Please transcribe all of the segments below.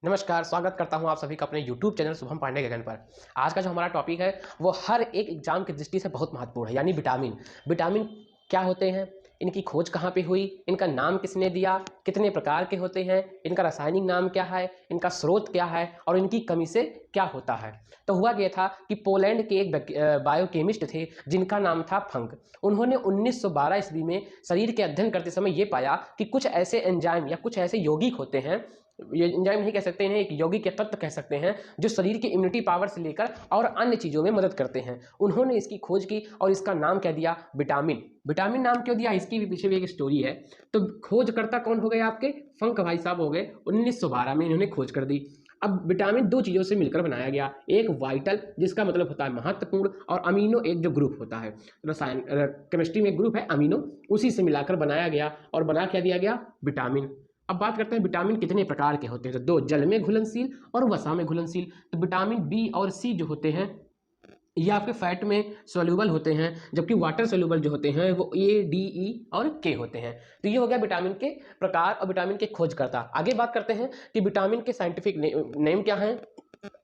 नमस्कार, स्वागत करता हूं आप सभी का अपने YouTube चैनल शुभम पांडे गगन पर। आज का जो हमारा टॉपिक है वो हर एक एग्जाम की दृष्टि से बहुत महत्वपूर्ण है, यानी विटामिन। विटामिन क्या होते हैं, इनकी खोज कहाँ पे हुई, इनका नाम किसने दिया, कितने प्रकार के होते हैं, इनका रासायनिक नाम क्या है, इनका स्रोत क्या है और इनकी कमी से क्या होता है। तो हुआ ये था कि पोलैंड के एक बायोकेमिस्ट थे जिनका नाम था फंक। उन्होंने 1912 ईस्वी में शरीर के अध्ययन करते समय ये पाया कि कुछ ऐसे एंजाइम या कुछ ऐसे यौगिक होते हैं, ये एंजाइम नहीं कह सकते हैं, एक यौगिक के तत्व कह सकते हैं, जो शरीर की इम्यूनिटी पावर से लेकर और अन्य चीज़ों में मदद करते हैं। उन्होंने इसकी खोज की और इसका नाम क्या दिया, विटामिन। विटामिन नाम क्यों दिया, इसकी भी पीछे भी एक स्टोरी है। तो खोजकर्ता कौन हो गए आपके, फंक भाई साहब हो गए। 1912 में इन्होंने खोज कर दी। अब विटामिन दो चीज़ों से मिलकर बनाया गया, एक वाइटल जिसका मतलब होता है महत्वपूर्ण, और अमीनो एक जो ग्रुप होता है, रसायन केमिस्ट्री में एक ग्रुप है अमीनो, उसी से मिलाकर बनाया गया और बना क्या दिया गया, विटामिन। अब बात करते हैं विटामिन कितने प्रकार के होते हैं। तो दो, जल में घुलनशील और वसा में घुलनशील। तो विटामिन बी और सी जो होते हैं ये आपके फैट में सोल्यूबल होते हैं, जबकि वाटर सोल्यूबल जो होते हैं वो ए, डी, ई और के होते हैं। तो ये हो गया विटामिन के प्रकार और विटामिन के खोजकर्ता। आगे बात करते हैं कि विटामिन के साइंटिफिक नेम क्या हैं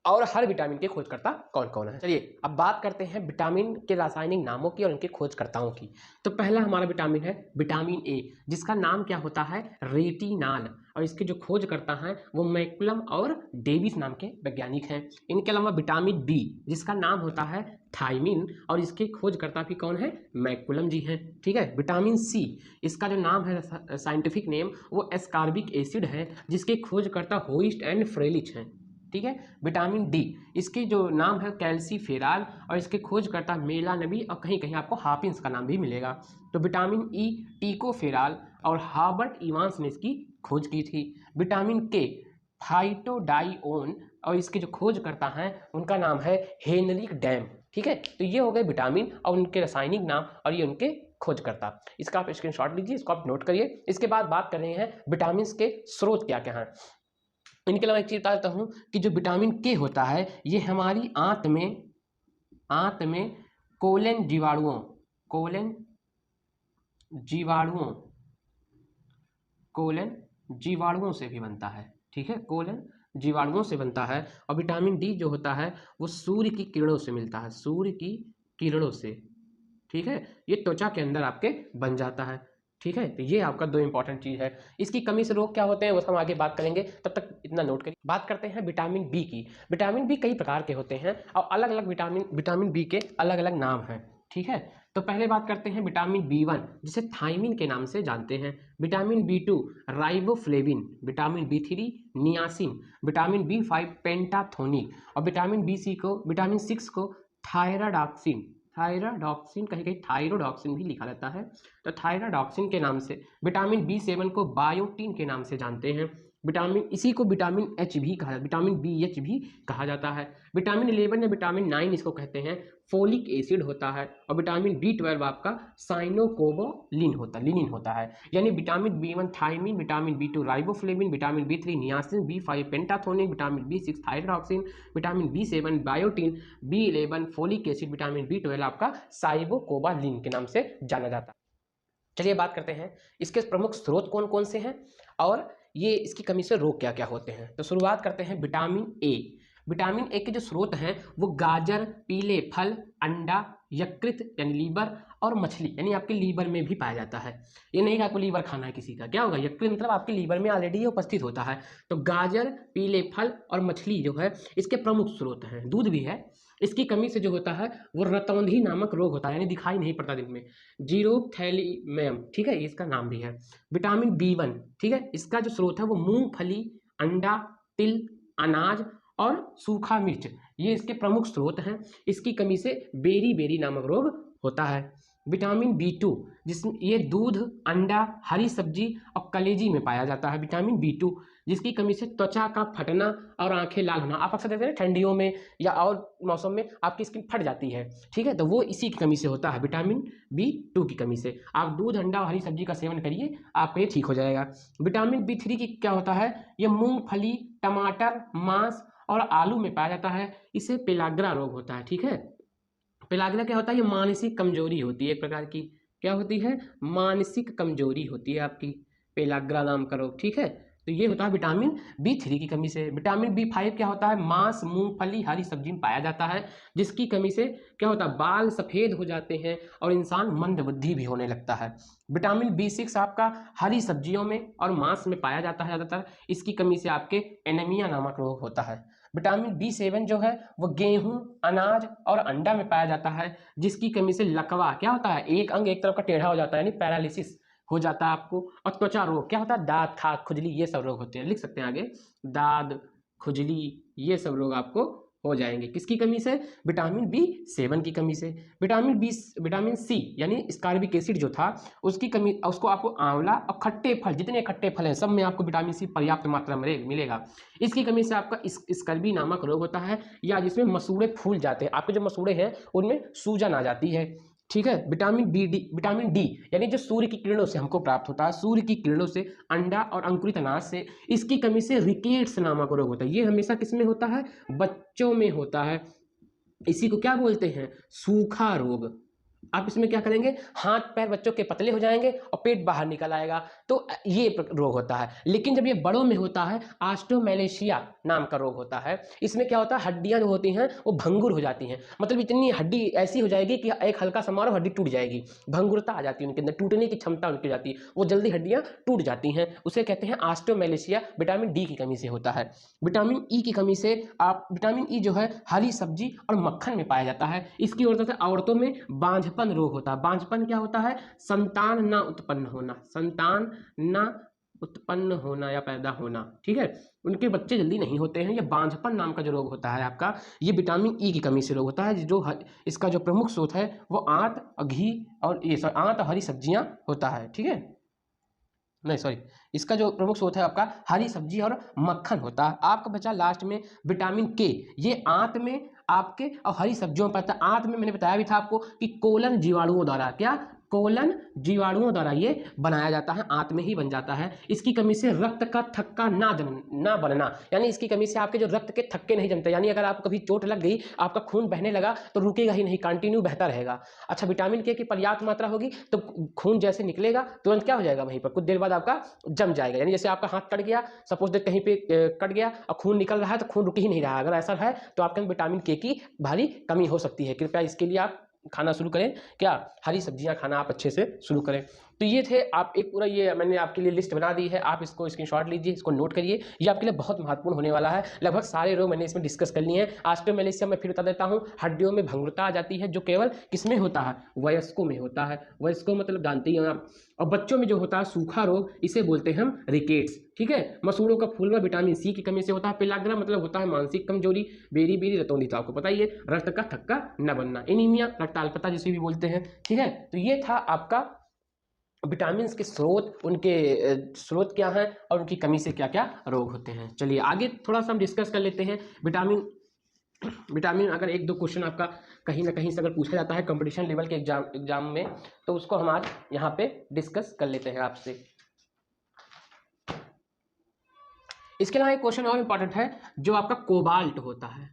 और हर विटामिन के खोजकर्ता कौन कौन है। चलिए अब बात करते हैं विटामिन के रासायनिक नामों की और उनके खोजकर्ताओं की। तो पहला हमारा विटामिन है विटामिन ए, जिसका नाम क्या होता है, रेटिनाल, और इसके जो खोजकर्ता हैं वो मैकुलम और डेविस नाम के वैज्ञानिक हैं। इनके अलावा विटामिन बी जिसका नाम होता है थायमिन, और इसके खोजकर्ता भी कौन है, मैकुलम जी हैं। ठीक है। विटामिन सी, इसका जो नाम है साइंटिफिक नेम वो एस्कॉर्बिक एसिड है, जिसके खोजकर्ता होइस्ट एंड फ्रेलिच हैं। ठीक है। विटामिन डी, इसके जो नाम है कैल्सीफेराल, और इसके खोजकर्ता मेलानबी, और कहीं कहीं आपको हापिंस का नाम भी मिलेगा। तो विटामिन ई टीकोफेराल और हार्बर्ट इवांस ने इसकी खोज की थी। विटामिन के फाइटोडाइओन, और इसके जो खोजकर्ता हैं उनका नाम है हेनरिक डैम। ठीक है। तो ये हो गए विटामिन और उनके रासायनिक नाम और ये उनके खोजकर्ता। इसका आप स्क्रीनशॉट लीजिए, इसको आप नोट करिए। इसके बाद बात कर रहे हैं विटामिन के स्रोत क्या क्या हैं। इनके अलावा एक चीज बता देता हूँ कि जो विटामिन के होता है ये हमारी आंत में कोलेन जीवाणुओं कोलेन जीवाणुओं से भी बनता है। ठीक है, कोलेन जीवाणुओं से बनता है। और विटामिन डी जो होता है वो सूर्य की किरणों से मिलता है, सूर्य की किरणों से। ठीक है, ये त्वचा के अंदर आपके बन जाता है। ठीक है, तो ये आपका दो इंपॉर्टेंट चीज है। इसकी कमी से रोग क्या होते हैं वो हम आगे बात करेंगे, तब तक इतना नोट करिए। बात करते हैं विटामिन बी की। विटामिन बी कई प्रकार के होते हैं और अलग अलग विटामिन बी के अलग अलग नाम हैं। ठीक है। तो पहले बात करते हैं विटामिन बी वन, जिसे थायमिन के नाम से जानते हैं। Vitamin B two riboflavin, vitamin B three niacin, vitamin B five pantothenic, और विटामिन सिक्स को थायराडॉक्सिन, कहीं कहीं थायरोडॉक्सिन भी लिखा जाता है। तो थायराडॉक्सिन के नाम से। विटामिन बी सेवन को बायोटिन के नाम से जानते हैं। इसी को विटामिन एच भी कहा, विटामिन बी एच भी कहा जाता है। विटामिन 11 या विटामिन 9 इसको कहते हैं, फोलिक एसिड होता है। और विटामिन बी 12 आपका लिनिन होता है। यानी vitamin B one thiamine, vitamin B two riboflavin, vitamin B three niacin, B five pantothenic, vitamin B six थायरोडॉक्सिन, vitamin B seven biotin, B 11 folic acid, vitamin B 12 आपका साइबोकोबालिन के नाम से जाना जाता है। चलिए बात करते हैं इसके प्रमुख स्रोत कौन कौन से हैं और ये इसकी कमी से रोग क्या क्या होते हैं। तो शुरुआत करते हैं विटामिन ए। विटामिन ए के जो स्रोत हैं वो गाजर, पीले फल, अंडा, यकृत यानी लीवर, और मछली यानी आपके लीवर में भी पाया जाता है। ये नहीं कि आपको लीवर खाना है किसी का, क्या होगा, यकृत मतलब आपके लीवर में ऑलरेडी उपस्थित होता है। तो गाजर, पीले फल और मछली जो है इसके प्रमुख स्रोत हैं। दूध भी है। इसकी कमी से जो होता है वो रतौंधी नामक रोग होता है, यानी दिखाई नहीं पड़ता दिन में, जीरोथैलेमियम। ठीक है, इसका नाम भी है। विटामिन बी वन, ठीक है, इसका जो स्रोत है वो मूंगफली, अंडा, तिल, अनाज और सूखा मिर्च, ये इसके प्रमुख स्रोत हैं। इसकी कमी से बेरी नामक रोग होता है। विटामिन बी टू, जिसमें ये दूध, अंडा, हरी सब्जी और कलेजी में पाया जाता है। विटामिन बी टू जिसकी कमी से त्वचा का फटना और आंखें लाल होना, आप अक्सर देखते हैं ठंडियों में या और मौसम में आपकी स्किन फट जाती है। ठीक है, तो वो इसी की कमी से होता है, विटामिन बी टू की कमी से। आप दूध, अंडा और हरी सब्जी का सेवन करिए, आप ये ठीक हो जाएगा। विटामिन बी थ्री की क्या होता है, ये मूंगफली, टमाटर, मांस और आलू में पाया जाता है। इसे पेलाग्रा रोग होता है। ठीक है, पेलाग्रा क्या होता है, ये मानसिक कमजोरी होती है एक प्रकार की। क्या होती है, मानसिक कमजोरी होती है आपकी, पेलाग्रा नाम का रोग। ठीक है, तो ये होता है विटामिन B3 की कमी से। विटामिन B5 क्या होता है, मांस, मूंगफली, हरी सब्जी में पाया जाता है, जिसकी कमी से क्या होता है, बाल सफ़ेद हो जाते हैं और इंसान मंदबुद्धि भी होने लगता है। विटामिन B6 आपका हरी सब्जियों में और मांस में पाया जाता है ज़्यादातर, इसकी कमी से आपके एनीमिया नामक रोग होता है। विटामिन B7 जो है वो गेहूं, अनाज और अंडा में पाया जाता है, जिसकी कमी से लकवा क्या होता है, एक अंग एक तरफ का टेढ़ा हो जाता है, यानी पैरालिसिस हो जाता है आपको। और त्वचा रोग क्या होता है, दाद, खाज, खुजली, ये सब रोग होते हैं, लिख सकते हैं आगे, दाद, खुजली, ये सब रोग आपको हो जाएंगे किसकी कमी से, विटामिन B7 की कमी से। विटामिन C यानी स्कार्बिक एसिड जो था उसकी कमी, उसको आपको आंवला और खट्टे फल, जितने खट्टे फल हैं सब में आपको विटामिन C पर्याप्त मात्रा में मिलेगा। इसकी कमी से आपका स्कर्वी नामक रोग होता है, या जिसमें मसूड़े फूल जाते हैं, आपके जो मसूड़े हैं उनमें सूजन आ जाती है, ठीक है। विटामिन डी यानी जो सूर्य की किरणों से हमको प्राप्त होता है, सूर्य की किरणों से, अंडा और अंकुरित अनाज से, इसकी कमी से रिकेट्स नामक रोग होता है। ये हमेशा किस में होता है, बच्चों में होता है। इसी को क्या बोलते हैं, सूखा रोग। आप इसमें क्या करेंगे, हाथ पैर बच्चों के पतले हो जाएंगे और पेट बाहर निकल आएगा, तो ये रोग होता है। लेकिन जब ये बड़ों में होता है, ऑस्टियोमैलेशिया नाम का रोग होता है। इसमें क्या होता है, हड्डियां जो होती हैं वो भंगुर हो जाती हैं, मतलब इतनी हड्डी ऐसी हो जाएगी कि एक हल्का सा मारो हड्डी टूट जाएगी, भंगुरता आ जाती है उनके अंदर, टूटने की क्षमता उनकी जाती है, वो जल्दी हड्डियां टूट जाती हैं, उसे कहते हैं ऑस्टियोमैलेशिया। विटामिन डी की कमी से होता है। विटामिन ई की कमी से आप, विटामिन ई जो है हरी सब्जी और मक्खन में पाया जाता है, इसकी वजह से औरतों में बांझपन रोग होता है। बांझपन क्या होता है, संतान ना उत्पन्न होना, संतान ना उत्पन्न होना या पैदा होना, ठीक है, उनके बच्चे जल्दी नहीं होते हैं। ये बांझपन नाम का जो रोग होता है आपका, ये विटामिन ई की कमी से रोग होता है। जो इसका जो प्रमुख स्रोत है वो आंत और घी और ये आंत और हरी सब्जियां होता है, ठीक है, नहीं सॉरी, इसका जो प्रमुख स्रोत है आपका हरी सब्जी और मक्खन होता है। आपका बचा लास्ट में विटामिन के, ये आंत में आपके और हरी सब्जियों में पड़ता है। आंत में मैंने बताया भी था आपको कि कोलन जीवाणुओं द्वारा, क्या, कोलन जीवाणुओं द्वारा ये बनाया जाता है, आंत में ही बन जाता है। इसकी कमी से रक्त का थक्का ना बनना, यानी इसकी कमी से आपके जो रक्त के थक्के नहीं जमते, यानी अगर आपको कभी चोट लग गई, आपका खून बहने लगा तो रुकेगा ही नहीं, कंटिन्यू बहता रहेगा। अच्छा, विटामिन के की पर्याप्त मात्रा होगी तो खून जैसे निकलेगा तुरंत क्या हो जाएगा, वहीं पर कुछ देर बाद आपका जम जाएगा। यानी जैसे आपका हाथ कट गया, सपोज दैट कहीं पे कट गया और खून निकल रहा है तो खून रुक ही नहीं रहा, अगर ऐसा है तो आपके अंदर विटामिन के की भारी कमी हो सकती है। कृपया इसके लिए आप खाना शुरू करें, क्या, हरी सब्जियां खाना आप अच्छे से शुरू करें। तो ये थे, आप एक पूरा ये मैंने आपके लिए लिस्ट बना दी है, आप इसको स्क्रीनशॉट लीजिए, इसको नोट करिए, ये आपके लिए बहुत महत्वपूर्ण होने वाला है। लगभग सारे रोग मैंने इसमें डिस्कस कर लिए हैं। ऑस्टियोमैलेशिया में फिर बता देता हूँ, हड्डियों में भंगुरता आ जाती है, जो केवल किसमें होता है, वयस्कों में होता है। वयस्कों मतलब जानते ही हैं आप। और बच्चों में जो होता है सूखा रोग, इसे बोलते हैं हम रिकेट्स, ठीक है। मसूड़ों का फूलना विटामिन सी की कमी से होता है। पेलाग्रा मतलब होता है मानसिक कमजोरी। बेरी बेरी रतौंधी तो आपको पता ही है, रक्त का थक्का न बनना, एनीमिया, रक्ताल्पता जिसे भी बोलते हैं, ठीक है। तो ये था आपका विटामिन के स्रोत, उनके स्रोत क्या हैं और उनकी कमी से क्या क्या रोग होते हैं। चलिए आगे थोड़ा सा हम डिस्कस कर लेते हैं। विटामिन अगर एक दो क्वेश्चन आपका कहीं ना कहीं से अगर पूछा जाता है कंपटीशन लेवल के एग्जाम में, तो उसको हम आज यहाँ पे डिस्कस कर लेते हैं आपसे। इसके अलावा एक क्वेश्चन और इम्पॉर्टेंट है, जो आपका कोबाल्ट होता है।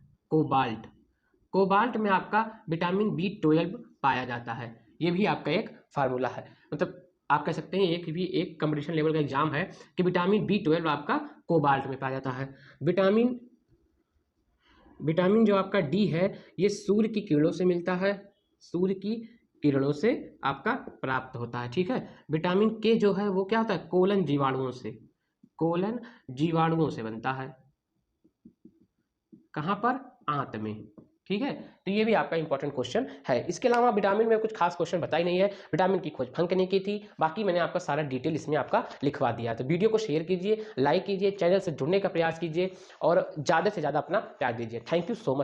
कोबाल्ट में आपका विटामिन B12 पाया जाता है। ये भी आपका एक फार्मूला है, मतलब आप कह सकते हैं एक कंपटीशन लेवल का एग्जाम है कि विटामिन B12 आपका कोबाल्ट में पाया जाता है। विटामिन जो आपका डी है, ये सूर्य की किरणों से मिलता है, सूर्य की किरणों से आपका प्राप्त होता है, ठीक है। विटामिन के जो है वो क्या होता है, कोलन जीवाणुओं से बनता है, कहाँ पर, आंत में, ठीक है। तो ये भी आपका इंपॉर्टेंट क्वेश्चन है। इसके अलावा विटामिन में कुछ खास क्वेश्चन बता ही नहीं है। विटामिन की खोज फंक ने की थी, बाकी मैंने आपका सारा डिटेल इसमें आपका लिखवा दिया। तो वीडियो को शेयर कीजिए, लाइक कीजिए, चैनल से जुड़ने का प्रयास कीजिए और ज़्यादा से ज़्यादा अपना प्यार दीजिए। Thank you so much.